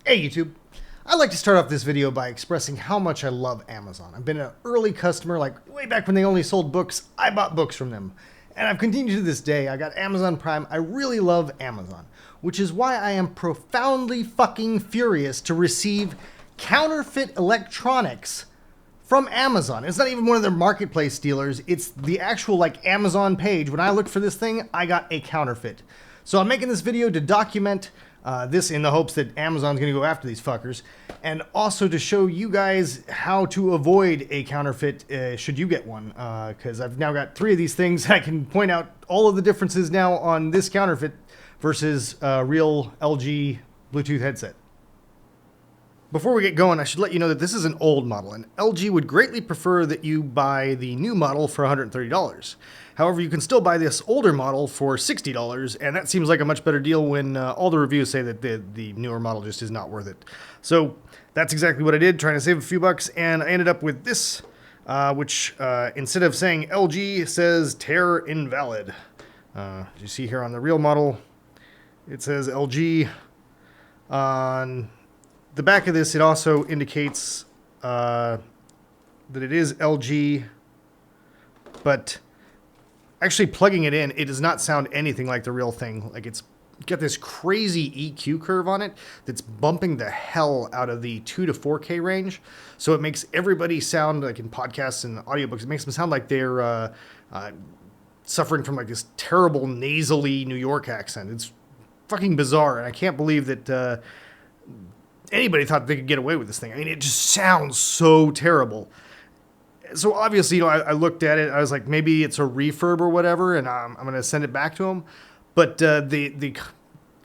Hey YouTube! I'd like to start off this video by expressing how much I love Amazon. I've been an early customer, like way back when they only sold books. I bought books from them. And I've continued to this day. I got Amazon Prime. I really love Amazon, which is why I am profoundly fucking furious to receive counterfeit electronics from Amazon. It's not even one of their marketplace dealers. It's the actual Amazon page. When I looked for this thing, I got a counterfeit. So I'm making this video to document this in the hopes that Amazon's going to go after these fuckers, and also to show you guys how to avoid a counterfeit should you get one, because I've now got 3 of these things. I can point out all of the differences now on this counterfeit versus real LG Bluetooth headset. Before we get going, I should let you know that this is an old model, and LG would greatly prefer that you buy the new model for $130. However, you can still buy this older model for $60, and that seems like a much better deal when all the reviews say that the newer model just is not worth it. So that's exactly what I did, trying to save a few bucks, and I ended up with this, which instead of saying LG, says tear invalid. You see here on the real model, it says LG. On the back of this, it also indicates that it is LG, but actually plugging it in, it does not sound anything like the real thing. Like, it's got this crazy EQ curve on it that's bumping the hell out of the 2 to 4K range. So it makes everybody sound like, in podcasts and audiobooks, it makes them sound like they're suffering from like this terrible nasally New York accent. It's fucking bizarre, and I can't believe that anybody thought they could get away with this thing. I mean, it just sounds so terrible. So obviously, I looked at it. I was like, maybe it's a refurb or whatever, and I'm going to send it back to them. But the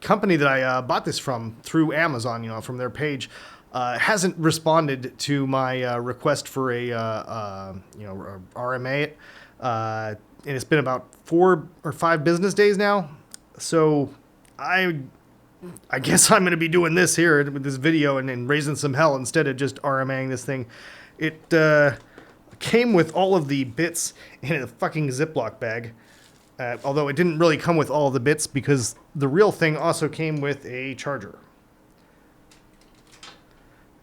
company that I bought this from through Amazon, from their page, hasn't responded to my request for a RMA. And it's been about 4 or 5 business days now. So I guess I'm going to be doing this here with this video and raising some hell instead of just RMAing this thing. It came with all of the bits in a fucking Ziploc bag. Although it didn't really come with all of the bits, because the real thing also came with a charger.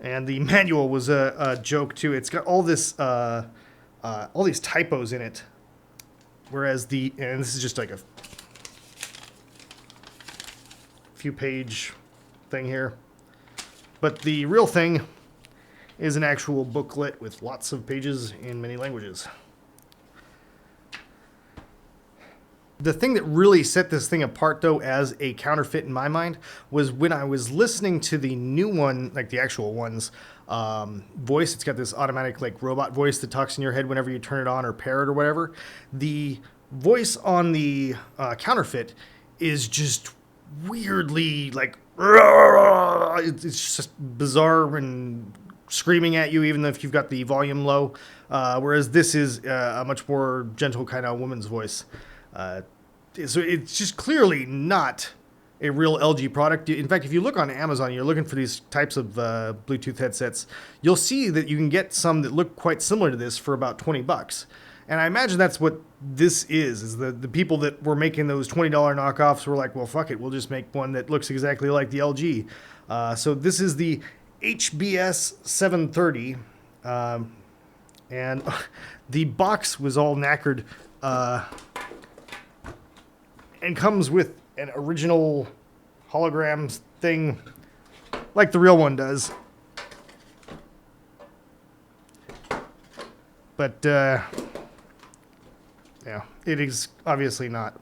And the manual was a joke too. It's got all this, all these typos in it. Whereas and this is just like a few page thing here. But the real thing is an actual booklet with lots of pages in many languages. The thing that really set this thing apart, though, as a counterfeit in my mind, was when I was listening to the new one, like the actual one's voice. It's got this automatic robot voice that talks in your head whenever you turn it on or pair it or whatever. The voice on the counterfeit is just weirdly it's just bizarre and screaming at you, even if you've got the volume low, whereas this is a much more gentle kind of woman's voice. So it's just clearly not a real LG product. In fact, if you look on Amazon, you're looking for these types of Bluetooth headsets, you'll see that you can get some that look quite similar to this for about $20. And I imagine that's what this is the people that were making those $20 knockoffs were like, well, fuck it, we'll just make one that looks exactly like the LG. So this is the HBS 730, and the box was all knackered, and comes with an original hologram thing like the real one does. But yeah, it is obviously not.